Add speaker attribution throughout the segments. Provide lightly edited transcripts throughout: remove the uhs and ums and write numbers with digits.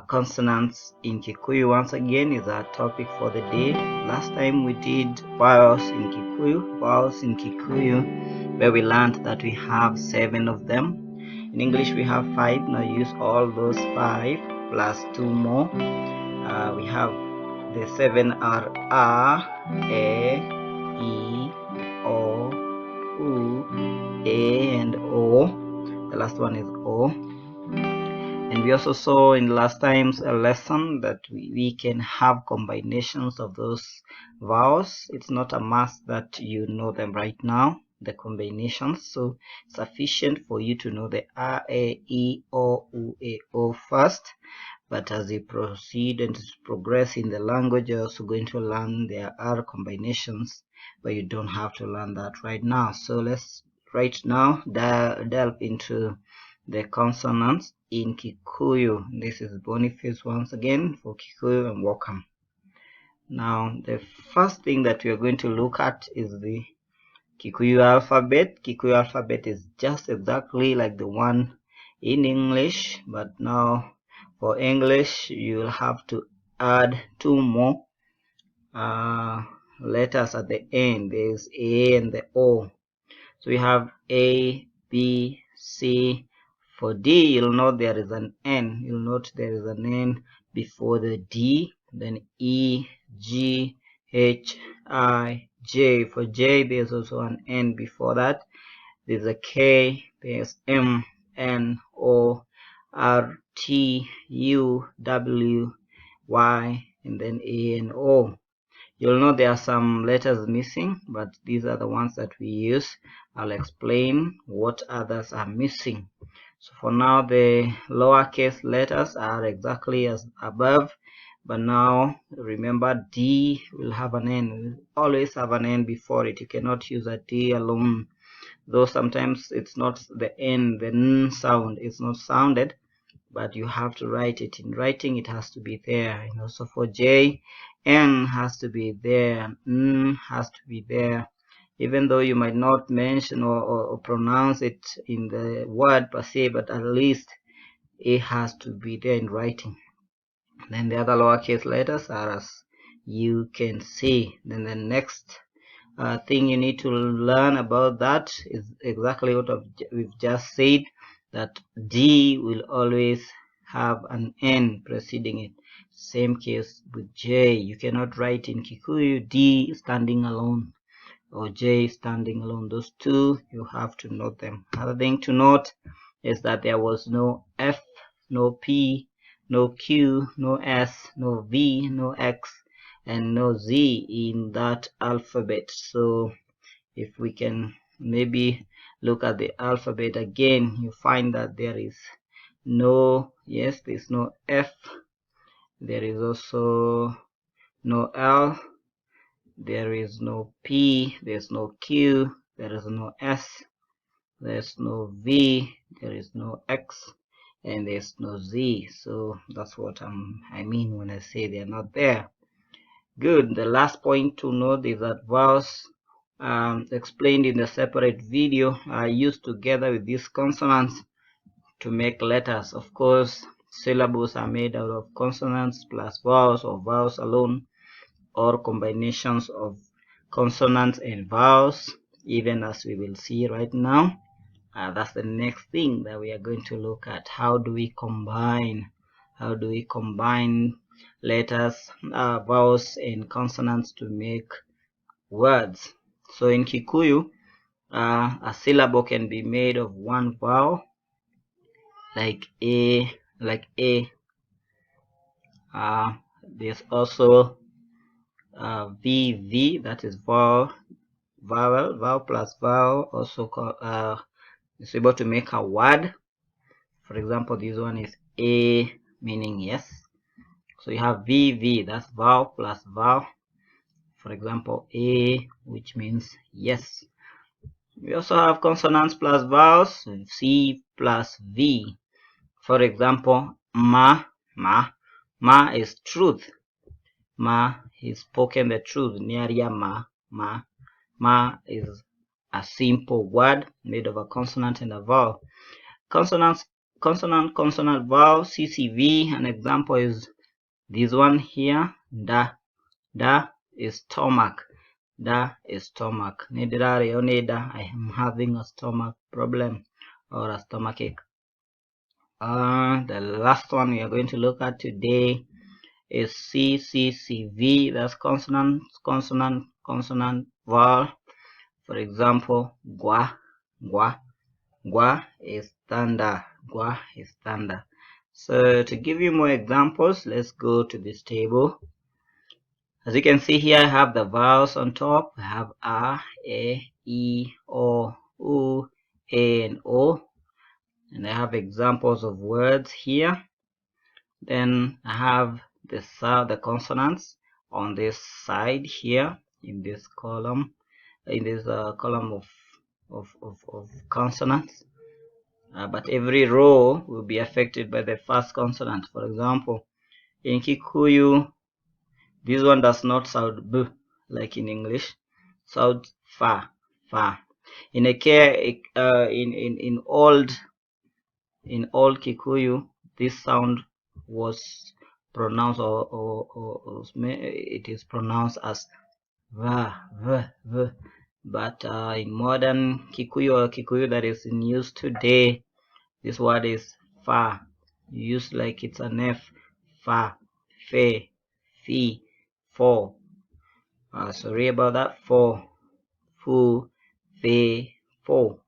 Speaker 1: Consonants in Kikuyu once again is our topic for the day. Last time we did vowels in Kikuyu, where we learned that we have 7 of them. In English we have 5. Now use all those 5 plus 2 more. We have the 7 are A, E, O, U, A, and O. The last one is O. And we also saw in last time's lesson that we can have combinations of those vowels. It's not a must that you know them right now, the combinations. So it's sufficient for you to know the A, E, O, U, A, O first. But as you proceed and progress in the language, you're also going to learn there are combinations, but you don't have to learn that right now. So let's right now delve into the consonants in Kikuyu. This is Boniface once again for Kikuyu, and welcome. Now the first thing that we are going to look at is the Kikuyu alphabet. Kikuyu alphabet is just exactly like the one in English, but now for English you'll have to add 2 more letters at the end. There's A and the O. So we have A, B, C. For D, you'll note there is an N. You'll note there is an N before the D. Then E, G, H, I, J. For J, there's also an N before that. There's a K. There's M, N, O, R, T, U, W, Y, and then A and O. You'll know there are some letters missing, but these are the ones that we use. I'll explain what others are missing. So for now, the lowercase letters are exactly as above, but now remember D will have an N. We'll always have an N before it. You cannot use a D alone, though sometimes it's not the N, the N sound is not sounded, but you have to write it. In writing, it has to be there. And also for J, N has to be there, N has to be there. Even though you might not mention or pronounce it in the word per se, but at least it has to be there in writing. Then the other lowercase letters are as you can see. Then the next thing you need to learn about that is exactly what we've just said, that D will always have an N preceding it. Same case with J. You cannot write in Kikuyu D standing alone or J standing alone. Those two, you have to note them. Another thing to note is that there was no F, no P, no Q, no S, no V, no X, and no Z in that alphabet. So if we can maybe look at the alphabet again, you find that there is no, yes, there's no F, there is also no L, there is no P, there's no Q, there is no S, there's no V, there is no X, and there's no Z. So that's what I mean when I say they're not there. Good. The last point to note is that vowels explained in a separate video are used together with these consonants to make letters. Of course, syllables are made out of consonants plus vowels, or vowels alone, or combinations of consonants and vowels, even as we will see right now. That's the next thing that we are going to look at. How do we combine letters, vowels, and consonants to make words? So in Kikuyu, a syllable can be made of one vowel, like A. There's also VV, that is vowel plus vowel, also is able to make a word. For example, this one is A, meaning yes. So you have VV, that's vowel plus vowel. For example, A, which means yes. We also have consonants plus vowels, C plus V. For example, ma is truth. Ma is spoken the truth. Niaria ma is a simple word made of a consonant and a vowel. Consonants consonant, consonant, vowel, CCV. An example is this one here. Da. Da is stomach. Da is stomach. Nida, I am having a stomach problem or a stomach ache. The last one we are going to look at today is CCCV. That's consonant, consonant, consonant, vowel. For example, gua, gua. Gua is thunder. Gua is thunder. So to give you more examples, let's go to this table. As you can see here, I have the vowels on top. I have A, E, O, U, A, and O. And I have examples of words here. Then I have the consonants on this side here in this column, column of consonants. But every row will be affected by the first consonant. For example, in Kikuyu, this one does not sound B like in English. Sounds fa, fa. In old Kikuyu, this sound was pronounced or it is pronounced as va, v, v. But in modern Kikuyu or Kikuyu that is in use today, this word is fa. Used like it's an F. Fa, fe, fi, fo. Sorry about that. Fo, fu, fe, fo.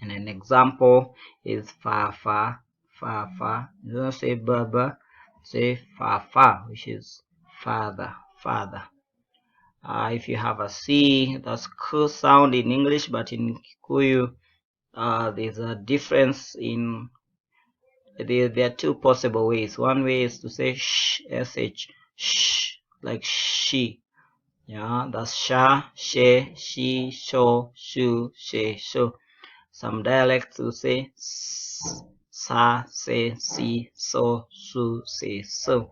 Speaker 1: And an example is fa, fa, fa, fa. You don't say ba, say fa, fa, which is father, father. If you have a C, that's k sound in English, but in Kikuyu, there's a difference in. There are two possible ways. One way is to say sh, sh, like she. Yeah, that's sha, she, she, sho, shu, she, sho. Some dialects will say sa, se, si, so, su, se, so.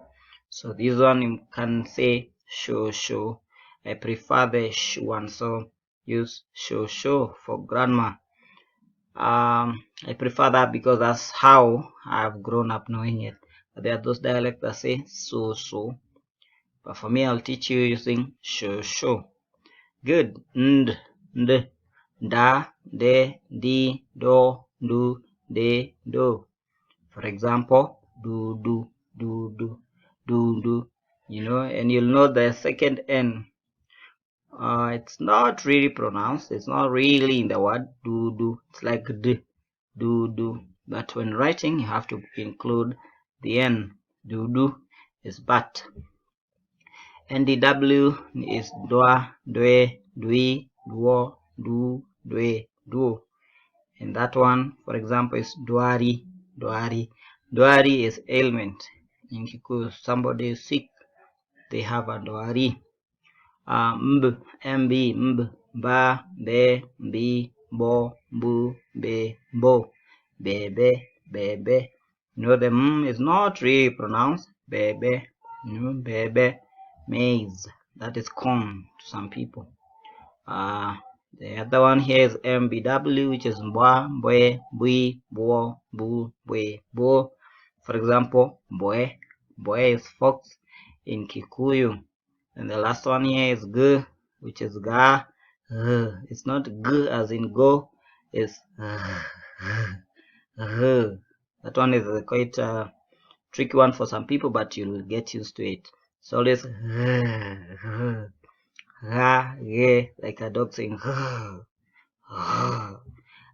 Speaker 1: So this one you can say sho, sho. I prefer the sh one, so use sho, sho for grandma. I prefer that because that's how I've grown up knowing it. But there are those dialects that say so, so. But for me, I'll teach you using sho, sho. Good. Nd, nd, da, de, di, do, do, de, do. For example, do, do, do, do, do, do. You know, and you'll know the second N. It's not really pronounced. It's not really in the word do, do. It's like d, do, do. But when writing, you have to include the N. Do, do is but. NDW is dwa, dwe, dwi, duo, du, dwe, duo. And that one, for example, is dwari, dwari. Dwari is ailment. In Kikuyu, somebody is sick, they have a dwari. Mb, mb, mb, ba, be, bi, bo, bu, be, bo, bebe, bebe. You know, the is not really pronounced. Bebe, you know, bebe. Maize, that is corn to some people. The other one here is MBW, which is mbwa, mbwe, bui, buo, bu, bwe, bo. For example, bwe. Bwe is fox in Kikuyu. And the last one here is g, which is ga. It's not g as in go, it's that one is quite a tricky one for some people, but you'll get used to it. So always ra, ge, like a dog saying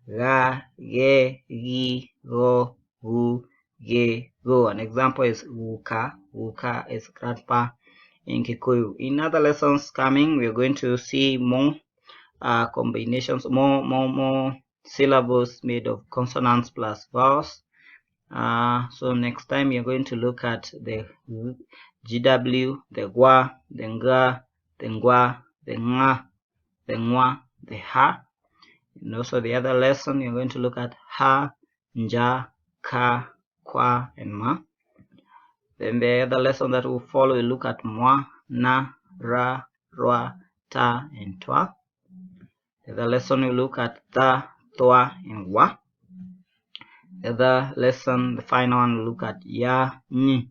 Speaker 1: ra, ge, gi, go, gu, ge, go. An example is wuka. Wuka is grandpa in Kikuyu. In other lessons coming, we're going to see more combinations, more syllables made of consonants plus vowels. So next time you're going to look at the GW, the gwa, the nga, the ngwa, the nga, the ngwa, the ha. And also the other lesson you're going to look at ha, nja, ka, kwa, and ma. Then the other lesson that will follow, we look at mwa, na, ra, rwa, ta, and twa. The other lesson we look at ta, toa, and wa. The other lesson, the final one, look at ya, ny,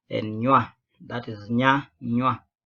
Speaker 1: and nywa. That is nya, nywa.